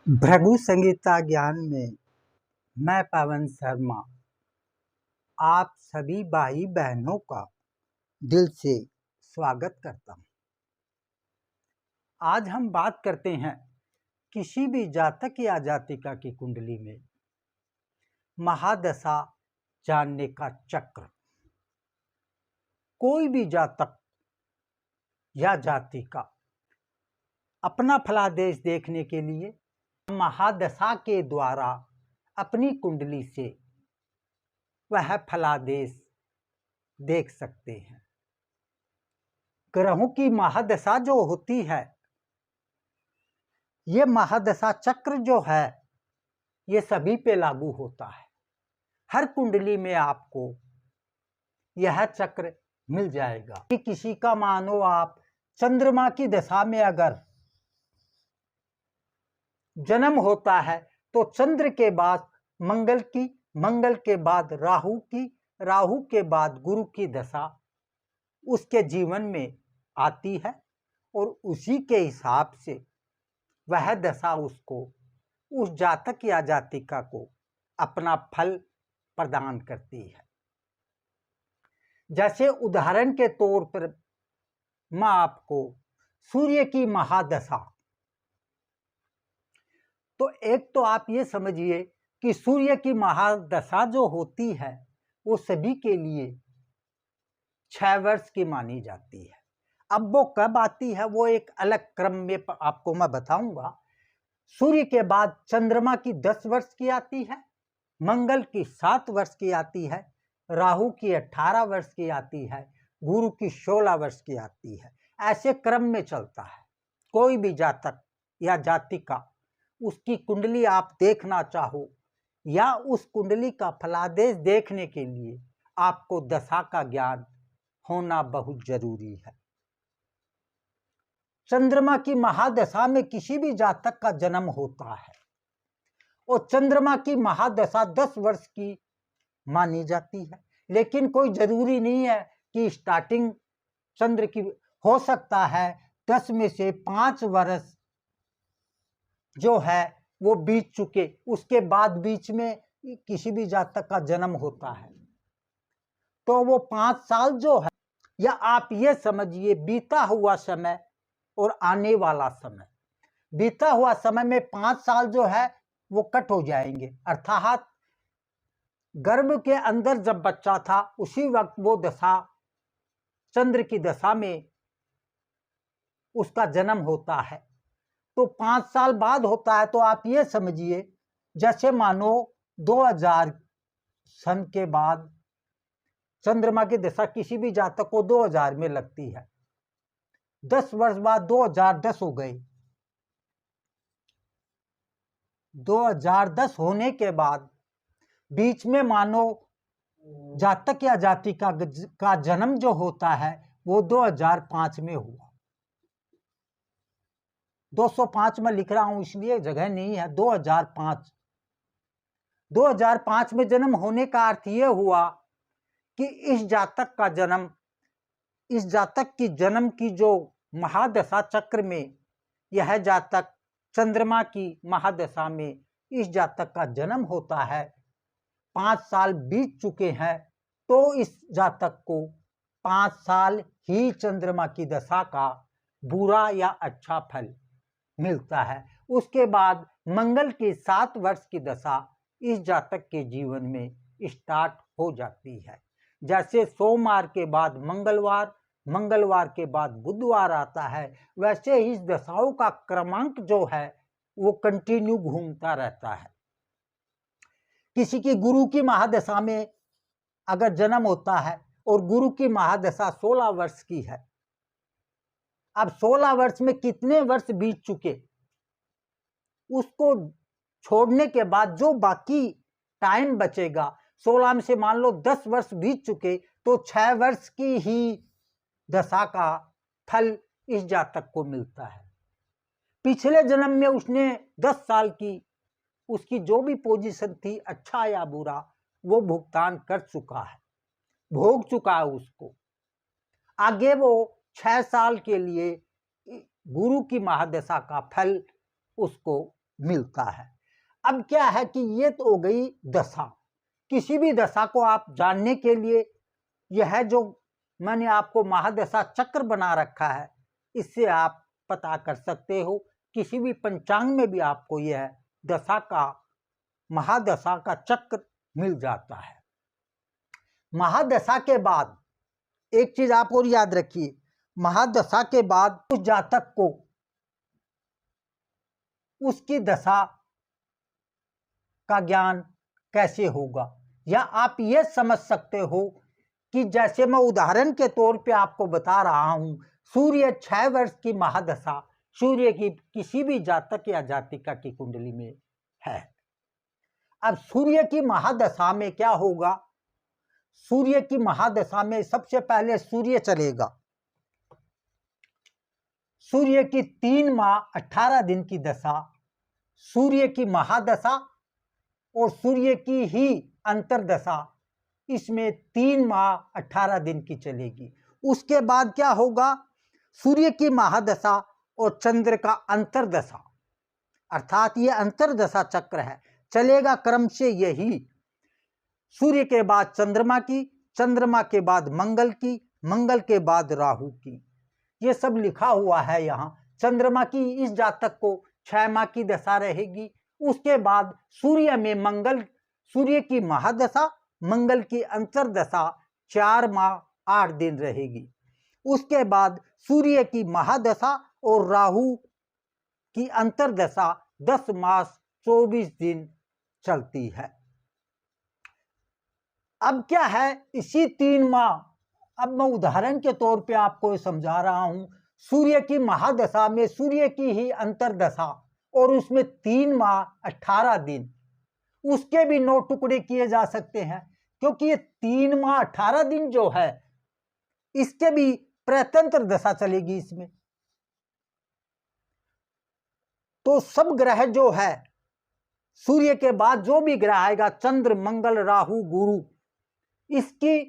भृगु संगीता ज्ञान में मैं पवन शर्मा आप सभी भाई बहनों का दिल से स्वागत करता हूँ। आज हम बात करते हैं किसी भी जातक या जातिका की कुंडली में महादशा जानने का चक्र। कोई भी जातक या जातिका अपना फलादेश देखने के लिए महादशा के द्वारा अपनी कुंडली से वह फलादेश देख सकते हैं। ग्रहों की महादशा जो होती है, ये महादशा चक्र जो है ये सभी पे लागू होता है। हर कुंडली में आपको यह चक्र मिल जाएगा कि किसी का मानो आप चंद्रमा की दशा में अगर जन्म होता है तो चंद्र के बाद मंगल की, मंगल के बाद राहु की, राहु के बाद गुरु की दशा उसके जीवन में आती है और उसी के हिसाब से वह दशा उसको, उस जातक या जातिका को अपना फल प्रदान करती है। जैसे उदाहरण के तौर पर मैं आपको सूर्य की महादशा, तो एक तो आप ये समझिए कि सूर्य की महादशा जो होती है वो सभी के लिए 6 वर्ष की मानी जाती है। अब वो कब आती है वो एक अलग क्रम में आपको मैं बताऊंगा। सूर्य के बाद चंद्रमा की 10 वर्ष की आती है, मंगल की 7 वर्ष की आती है, राहु की 18 वर्ष की आती है, गुरु की 16 वर्ष की आती है। ऐसे क्रम में चलता है। कोई भी जातक या जातिका उसकी कुंडली आप देखना चाहो या उस कुंडली का फलादेश देखने के लिए आपको दशा का ज्ञान होना बहुत जरूरी है। चंद्रमा की महादशा में किसी भी जातक का जन्म होता है और चंद्रमा की महादशा 10 वर्ष की मानी जाती है, लेकिन कोई जरूरी नहीं है कि स्टार्टिंग चंद्र की हो सकता है 10 में से 5 वर्ष जो है वो बीत चुके, उसके बाद बीच में किसी भी जातक का जन्म होता है तो वो 5 साल जो है, या आप ये समझिए बीता हुआ समय और आने वाला समय, बीता हुआ समय में 5 साल जो है वो कट हो जाएंगे। अर्थात गर्भ के अंदर जब बच्चा था उसी वक्त वो दशा चंद्र की दशा में उसका जन्म होता है, तो 5 साल बाद होता है। तो आप ये समझिए जैसे मानो 2000 सन के बाद चंद्रमा की दशा किसी भी जातक को 2000 में लगती है, 10 वर्ष बाद 2010 हो गए। 2010 होने के बाद बीच में मानो जातक या जातिका का जन्म जो होता है वो 2005 में हुआ। 205 में लिख रहा हूं इसलिए जगह नहीं है। 2005 में जन्म होने का अर्थ यह हुआ कि इस जातक का जन्म, इस जातक की जन्म की जो महादशा चक्र में यह जातक चंद्रमा की महादशा में इस जातक का जन्म होता है, 5 साल बीत चुके हैं तो इस जातक को 5 साल ही चंद्रमा की दशा का बुरा या अच्छा फल मिलता है। उसके बाद मंगल की 7 वर्ष की दशा इस जातक के जीवन में स्टार्ट हो जाती है। जैसे सोमवार के बाद मंगलवार, मंगलवार के बाद बुधवार आता है, वैसे इस दशाओं का क्रमांक जो है वो कंटिन्यू घूमता रहता है। किसी की गुरु की महादशा में अगर जन्म होता है और गुरु की महादशा 16 वर्ष की है, अब 16 वर्ष में कितने वर्ष बीत चुके, उसको छोड़ने के बाद जो बाकी टाइम बचेगा, 16 में से मान लो 10 वर्ष बीत चुके तो 6 वर्ष की ही दशा का फल इस जातक को मिलता है। पिछले जन्म में उसने 10 साल की उसकी जो भी पोजीशन थी, अच्छा या बुरा, वो भुगतान कर चुका है, भोग चुका है उसको। आगे वो 6 साल के लिए गुरु की महादशा का फल उसको मिलता है। अब क्या है कि ये तो हो गई दशा। किसी भी दशा को आप जानने के लिए यह जो मैंने आपको महादशा चक्र बना रखा है, इससे आप पता कर सकते हो। किसी भी पंचांग में भी आपको यह दशा का, महादशा का चक्र मिल जाता है। महादशा के बाद एक चीज आप और याद रखिए, महादशा के बाद उस जातक को उसकी दशा का ज्ञान कैसे होगा, या आप ये समझ सकते हो कि जैसे मैं उदाहरण के तौर पे आपको बता रहा हूं, सूर्य 6 वर्ष की महादशा सूर्य की किसी भी जातक या जातिका की कुंडली में है। अब सूर्य की महादशा में क्या होगा, सूर्य की महादशा में सबसे पहले सूर्य चलेगा। सूर्य की 3 माह 18 दिन की दशा, सूर्य की महादशा और सूर्य की ही अंतरदशा, इसमें 3 माह 18 दिन की चलेगी। उसके बाद क्या होगा, सूर्य की महादशा और चंद्र का अंतरदशा, अर्थात ये अंतरदशा चक्र है, चलेगा क्रम से यही। सूर्य के बाद चंद्रमा की, चंद्रमा के बाद मंगल की, मंगल के बाद राहु की। ये सब लिखा हुआ है यहाँ। चंद्रमा की इस जातक को 6 माह की दशा रहेगी। उसके बाद सूर्य में मंगल, सूर्य की महादशा, मंगल की अंतरदशा 4 माह 8 दिन रहेगी। उसके बाद सूर्य की महादशा और राहु की अंतरदशा 10 मास 24 दिन चलती है। अब क्या है, इसी 3 माह, अब मैं उदाहरण के तौर पे आपको समझा रहा हूं। सूर्य की महादशा में सूर्य की ही अंतरदशा और उसमें 3 माह 18 दिन, उसके भी 9 टुकड़े किए जा सकते हैं, क्योंकि ये 3 माह 18 दिन जो है इसके भी प्रत्यंतर दशा चलेगी इसमें। तो सब ग्रह जो है, सूर्य के बाद जो भी ग्रह आएगा, चंद्र, मंगल, राहु, गुरु, इसकी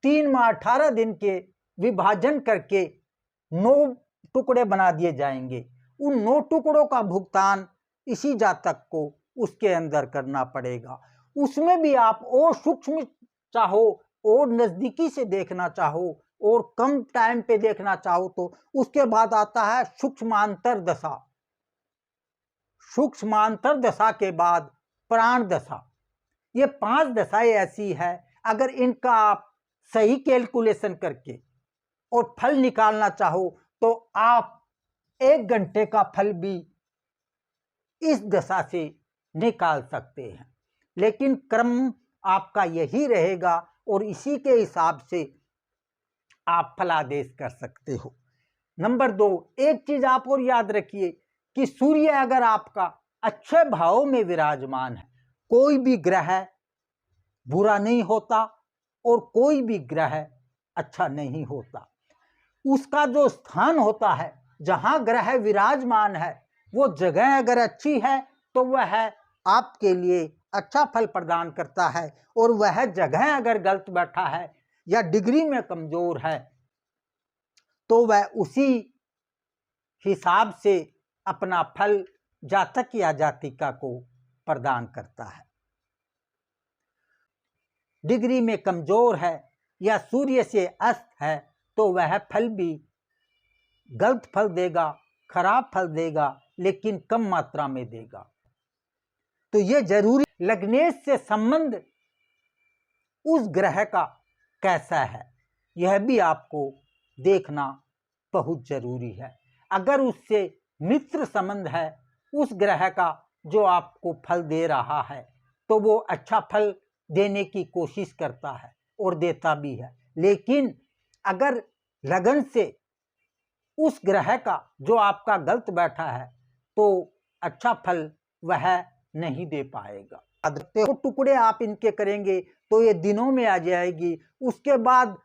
3 माह 18 दिन के विभाजन करके 9 टुकड़े बना दिए जाएंगे। उन 9 टुकड़ों का भुगतान इसी जातक को उसके अंदर करना पड़ेगा। उसमें भी आप और सूक्ष्म चाहो और नजदीकी से देखना चाहो और कम टाइम पे देखना चाहो तो उसके बाद आता है सूक्ष्मांतर दशा। सूक्ष्मांतर दशा के बाद प्राण दशा। ये 5 दशाएं ऐसी है, अगर इनका आप सही कैलकुलेशन करके और फल निकालना चाहो तो आप 1 घंटे का फल भी इस दशा से निकाल सकते हैं। लेकिन क्रम आपका यही रहेगा और इसी के हिसाब से आप फलादेश कर सकते हो। नंबर 2, एक चीज आप और याद रखिए कि सूर्य अगर आपका अच्छे भाव में विराजमान है, कोई भी ग्रह बुरा नहीं होता और कोई भी ग्रह अच्छा नहीं होता। उसका जो स्थान होता है, जहां ग्रह विराजमान है, वो जगह अगर अच्छी है तो वह आपके लिए अच्छा फल प्रदान करता है, और वह जगह अगर गलत बैठा है या डिग्री में कमजोर है तो वह उसी हिसाब से अपना फल जातक या जातिका को प्रदान करता है। डिग्री में कमजोर है या सूर्य से अस्त है तो वह फल भी गलत फल देगा, खराब फल देगा, लेकिन कम मात्रा में देगा। तो यह जरूरी, लग्नेश से संबंध उस ग्रह का कैसा है, यह भी आपको देखना बहुत जरूरी है। अगर उससे मित्र संबंध है उस ग्रह का जो आपको फल दे रहा है, तो वो अच्छा फल देने की कोशिश करता है और देता भी है। लेकिन अगर लगन से उस ग्रह का जो आपका गलत बैठा है तो अच्छा फल वह नहीं दे पाएगा। तो टुकड़े आप इनके करेंगे तो ये दिनों में आ जाएगी। उसके बाद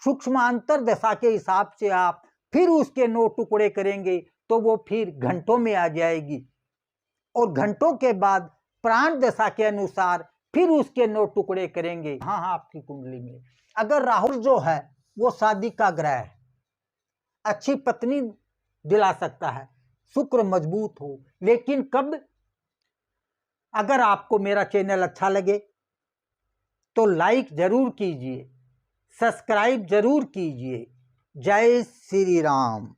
सूक्ष्मांतर दशा के हिसाब से आप फिर उसके 9 टुकड़े करेंगे तो वो फिर घंटों में आ जाएगी, और घंटों के बाद प्राण दशा के अनुसार फिर उसके 9 टुकड़े करेंगे। हाँ, आपकी कुंडली में अगर राहु जो है वो शादी का ग्रह है, अच्छी पत्नी दिला सकता है, शुक्र मजबूत हो। लेकिन कब? अगर आपको मेरा चैनल अच्छा लगे तो लाइक जरूर कीजिए, सब्सक्राइब जरूर कीजिए। जय श्री राम।